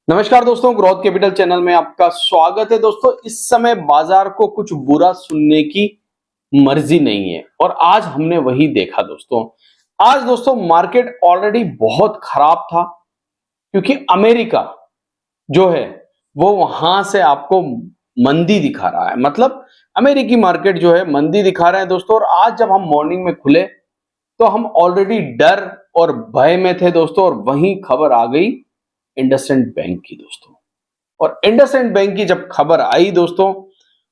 नमस्कार दोस्तों, growth capital channel में आपका स्वागत है। दोस्तों, इस समय बाजार को कुछ बुरा सुनने की मर्जी नहीं है और आज हमने वही देखा। दोस्तों, आज दोस्तों मार्केट ऑलरेडी बहुत खराब था क्योंकि अमेरिका जो है वो वहां से आपको मंदी दिखा रहा है। मतलब अमेरिकी मार्केट जो है मंदी दिखा रहे हैं दोस्तों। और आज जब हम मॉर्निंग में खुले तो हम ऑलरेडी डर और भय में थे दोस्तों, और वहीं खबर आ गई इंडसइंड बैंक की दोस्तों। और इंडसइंड बैंक की जब खबर आई दोस्तों,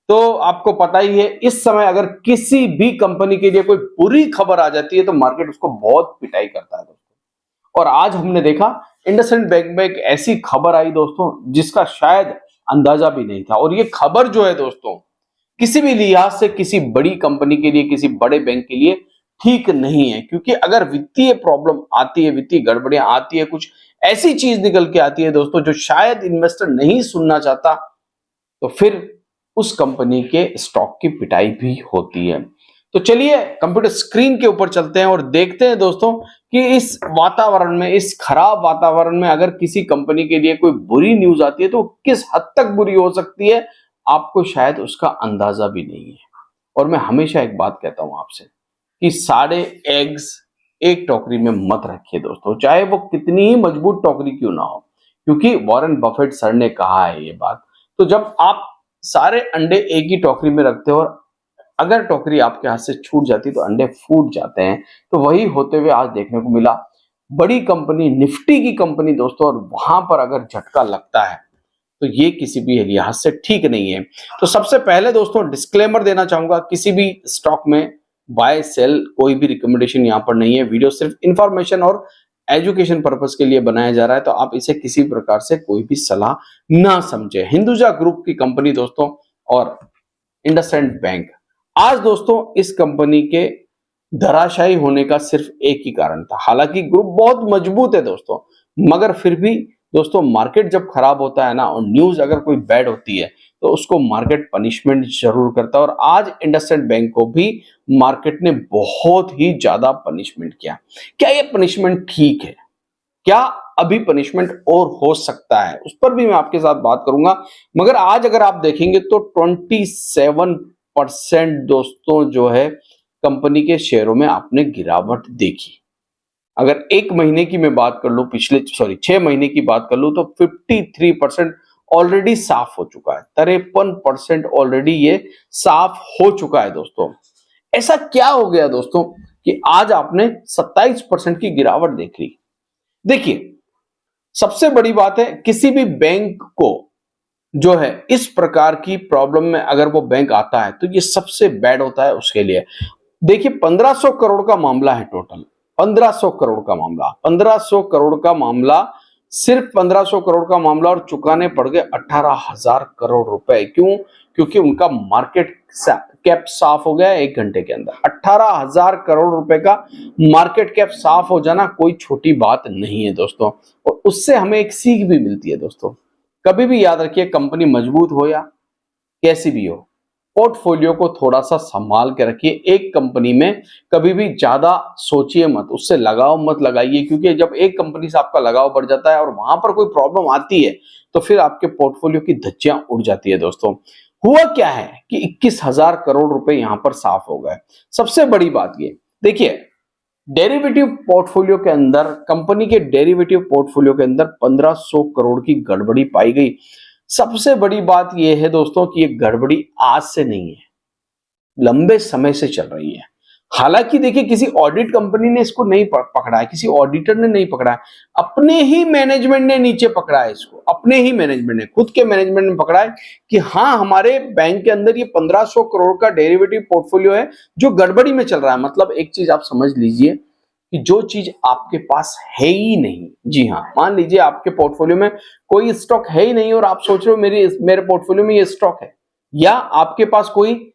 तो आपको पता ही है इस समय अगर किसी भी कंपनी के लिए कोई बुरी खबर आ जाती है तो मार्केट उसको बहुत पिटाई करता है दोस्तों। और आज हमने देखा इंडसइंड बैंक में एक ऐसी खबर आई दोस्तों जिसका शायद अंदाजा भी नहीं था। और ये खबर जो है दोस्तों किसी भी लिहाज से किसी बड़ी कंपनी के लिए, किसी बड़े बैंक के लिए ठीक नहीं है। क्योंकि अगर वित्तीय प्रॉब्लम आती है, वित्तीय गड़बड़ियां आती है, कुछ ऐसी चीज निकल के आती है दोस्तों जो शायद इन्वेस्टर नहीं सुनना चाहता, तो फिर उस कंपनी के स्टॉक की पिटाई भी होती है। तो चलिए कंप्यूटर स्क्रीन के ऊपर चलते हैं और देखते हैं दोस्तों कि इस वातावरण में, इस खराब वातावरण में अगर किसी कंपनी के लिए कोई बुरी न्यूज आती है तो किस हद तक बुरी हो सकती है, आपको शायद उसका अंदाजा भी नहीं है। और मैं हमेशा एक बात कहता हूं आपसे कि सारे एग्स एक टोकरी में मत रखिए दोस्तों, चाहे वो कितनी ही मजबूत टोकरी क्यों ना हो। क्योंकि वॉरेन बफेट सर ने कहा है ये बात। तो जब आप सारे अंडे एक ही टोकरी में रखते हो और अगर टोकरी आपके हाथ से छूट जाती तो अंडे फूट जाते हैं। तो वही होते हुए आज देखने को मिला। बड़ी कंपनी, निफ्टी की कंपनी दोस्तों, और वहां पर अगर झटका लगता है तो ये किसी भी लिहाज से ठीक नहीं है। तो सबसे पहले दोस्तों डिस्क्लेमर देना चाहूंगा, किसी भी स्टॉक में बाय सेल कोई भी रिकमेंडेशन यहाँ पर नहीं है। वीडियो सिर्फ इंफॉर्मेशन और एजुकेशन पर्पस के लिए बनाया जा रहा है, तो आप इसे किसी प्रकार से कोई भी सलाह ना समझे। हिंदुजा ग्रुप की कंपनी दोस्तों और इंडसइंड बैंक, आज दोस्तों इस कंपनी के धराशायी होने का सिर्फ एक ही कारण था। हालांकि ग्रुप बहुत मजबूत है दोस्तों, मगर फिर भी दोस्तों मार्केट जब खराब होता है ना, और न्यूज अगर कोई बैड होती है तो उसको मार्केट पनिशमेंट जरूर करता है। और आज इंडसइंड बैंक को भी मार्केट ने बहुत ही ज्यादा पनिशमेंट किया। क्या ये पनिशमेंट ठीक है? क्या अभी पनिशमेंट और हो सकता है? उस पर भी मैं आपके साथ बात करूंगा। मगर आज अगर आप देखेंगे तो 27% दोस्तों जो है कंपनी के शेयरों में आपने गिरावट देखी। अगर एक महीने की मैं बात कर लूं, 6 महीने की बात कर लूं, तो 53% ऑलरेडी साफ हो चुका है। 53% ऑलरेडी ये साफ हो चुका है दोस्तों। ऐसा क्या हो गया दोस्तों कि आज आपने 27% की गिरावट देख ली? देखिए, सबसे बड़ी बात है, किसी भी बैंक को जो है इस प्रकार की प्रॉब्लम में अगर वो बैंक आता है तो ये सबसे बैड होता है उसके लिए। देखिए, 1500 करोड़ का मामला है टोटल। 1500 करोड़ का मामला, 1500 करोड़ का मामला, सिर्फ 1500 करोड़ का मामला, और चुकाने पड़ गए 18,000 करोड़ रुपए। क्यों? क्योंकि उनका मार्केट कैप साफ हो गया 1 घंटे के अंदर। 18,000 करोड़ रुपए का मार्केट कैप साफ हो जाना कोई छोटी बात नहीं है दोस्तों। और उससे हमें एक सीख भी मिलती है दोस्तों। कभी भी याद रखिए, कंपनी मजबूत हो या कैसी भी हो, पोर्टफोलियो को थोड़ा सा संभाल के रखिए। एक कंपनी में कभी भी ज्यादा सोचिए मत, उससे लगाव मत लगाइए। क्योंकि जब एक कंपनी से आपका लगाव बढ़ जाता है और वहां पर कोई प्रॉब्लम आती है तो फिर आपके पोर्टफोलियो की धज्जियां उड़ जाती है दोस्तों। हुआ क्या है कि 21,000 करोड़ रुपए यहां पर साफ हो गए। सबसे बड़ी बात ये देखिए, डेरिवेटिव पोर्टफोलियो के अंदर, कंपनी के डेरिवेटिव पोर्टफोलियो के अंदर 1500 करोड़ की गड़बड़ी पाई गई। सबसे बड़ी बात यह है दोस्तों कि ये गड़बड़ी आज से नहीं है, लंबे समय से चल रही है। हालांकि देखिए, किसी ऑडिट कंपनी ने इसको नहीं पकड़ा है, किसी ऑडिटर ने नहीं पकड़ा है, अपने ही मैनेजमेंट ने नीचे पकड़ा है इसको। अपने ही मैनेजमेंट ने, खुद के मैनेजमेंट ने पकड़ा है कि हाँ, हमारे बैंक के अंदर ये 1500 करोड़ का डेरिवेटिव पोर्टफोलियो है जो गड़बड़ी में चल रहा है। मतलब एक चीज आप समझ लीजिए कि जो चीज आपके पास है ही नहीं, जी हाँ, मान लीजिए आपके पोर्टफोलियो में कोई स्टॉक है ही नहीं और आप सोच रहे हो मेरे पोर्टफोलियो में ये स्टॉक है, या आपके पास कोई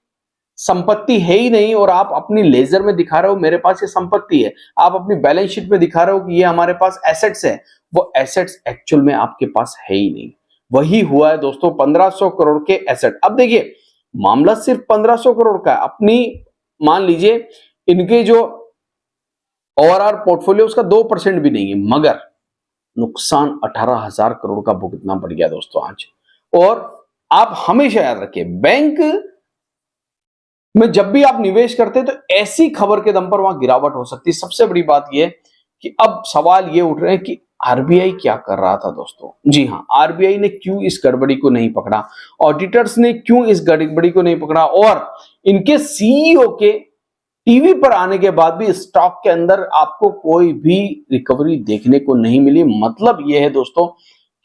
संपत्ति है ही नहीं और आप अपनी लेजर में दिखा रहे हो मेरे पास ये संपत्ति है, आप अपनी बैलेंस शीट में दिखा रहे हो कि ये हमारे पास एसेट्स है, वो एसेट्स एक्चुअल में आपके पास है ही नहीं। वही हुआ है दोस्तों, 1500 करोड़ के एसेट। अब देखिए, मामला सिर्फ 1500 करोड़ का है। अपनी मान लीजिए इनके जो ओवरऑल पोर्टफोलियो उसका 2% भी नहीं है, मगर नुकसान 18,000 करोड़ का भुगतना पड़ गया दोस्तों आज। और आप हमेशा याद रखिए, बैंक में जब भी आप निवेश करते हैं तो ऐसी खबर के दम पर वहां गिरावट हो सकती है। सबसे बड़ी बात यह कि अब सवाल ये उठ रहे हैं कि आरबीआई क्या कर रहा था दोस्तों। जी हां, आरबीआई ने क्यों इस गड़बड़ी को नहीं पकड़ा, ऑडिटर्स ने क्यों इस गड़बड़ी को नहीं पकड़ा, और इनके सीईओ के टीवी पर आने के बाद भी स्टॉक के अंदर आपको कोई भी रिकवरी देखने को नहीं मिली। मतलब यह है दोस्तों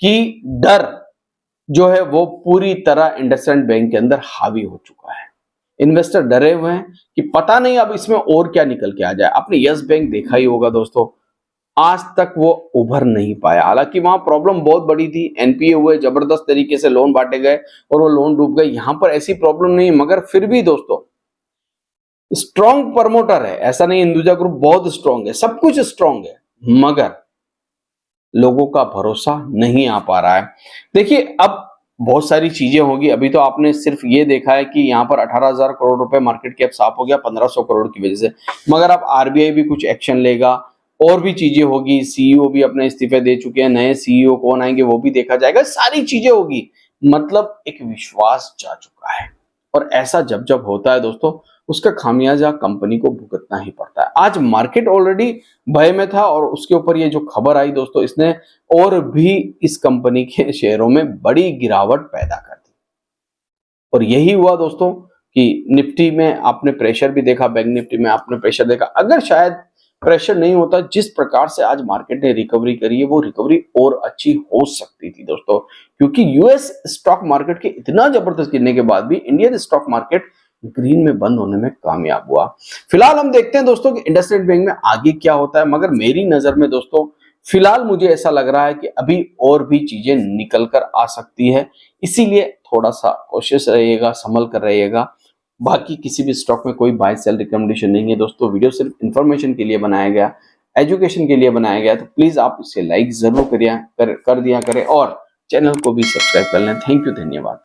कि डर जो है वो पूरी तरह इंडसइंड बैंक के अंदर हावी हो चुका है। इन्वेस्टर डरे हुए हैं कि पता नहीं अब इसमें और क्या निकल के आ जाए। आपने यस बैंक देखा ही होगा दोस्तों, आज तक वो उभर नहीं पाया। हालांकि वहां प्रॉब्लम बहुत बड़ी थी, एनपीए हुए, जबरदस्त तरीके से लोन बांटे गए और वो लोन डूब गए। यहां पर ऐसी प्रॉब्लम नहीं, मगर फिर भी दोस्तों स्ट्रॉन्ग प्रमोटर है, ऐसा नहीं हिंदुजा ग्रुप बहुत स्ट्रॉन्ग है, सब कुछ स्ट्रॉन्ग है, मगर लोगों का भरोसा नहीं आ पा रहा है। देखिए अब बहुत सारी चीजें होगी। अभी तो आपने सिर्फ ये देखा है कि यहाँ पर 18,000 करोड़ रुपए मार्केट कैप साफ हो गया 1500 करोड़ की वजह से, मगर अब आरबीआई भी कुछ एक्शन लेगा, और भी चीजें होगी। सीईओ भी अपने इस्तीफे दे चुके हैं, नए सीईओ कौन आएंगे वो भी देखा जाएगा, सारी चीजें होगी। मतलब एक विश्वास जा चुका है, और ऐसा जब जब होता है दोस्तों उसका खामियाजा कंपनी को भुगतना ही पड़ता है। आज मार्केट ऑलरेडी भय में था, और उसके ऊपर ये जो खबर आई दोस्तों, इसने और भी इस कंपनी के शेयरों में बड़ी गिरावट पैदा कर दी। और यही हुआ दोस्तों कि निफ्टी में आपने प्रेशर भी देखा, बैंक निफ्टी में आपने प्रेशर देखा। अगर शायद प्रेशर नहीं होता, जिस प्रकार से आज मार्केट ने रिकवरी करी है, वो रिकवरी और अच्छी हो सकती थी दोस्तों, क्योंकि यूएस स्टॉक मार्केट के इतना जबरदस्त गिरने के बाद भी इंडियन स्टॉक मार्केट ग्रीन में बंद होने में कामयाब हुआ। फिलहाल हम देखते हैं दोस्तों कि इंडसइंड बैंक में आगे क्या होता है, मगर मेरी नजर में दोस्तों फिलहाल मुझे ऐसा लग रहा है कि अभी और भी चीजें निकल कर आ सकती है, इसीलिए थोड़ा सा कोशिश रहिएगा, संभल कर रहिएगा। बाकी किसी भी स्टॉक में कोई बाय सेल रिकमेंडेशन नहीं है दोस्तों, वीडियो सिर्फ इंफॉर्मेशन के लिए बनाया गया, एजुकेशन के लिए बनाया गया, तो प्लीज आप इसे लाइक जरूर कर दिया करें और चैनल को भी सब्सक्राइब कर लें। थैंक यू, धन्यवाद।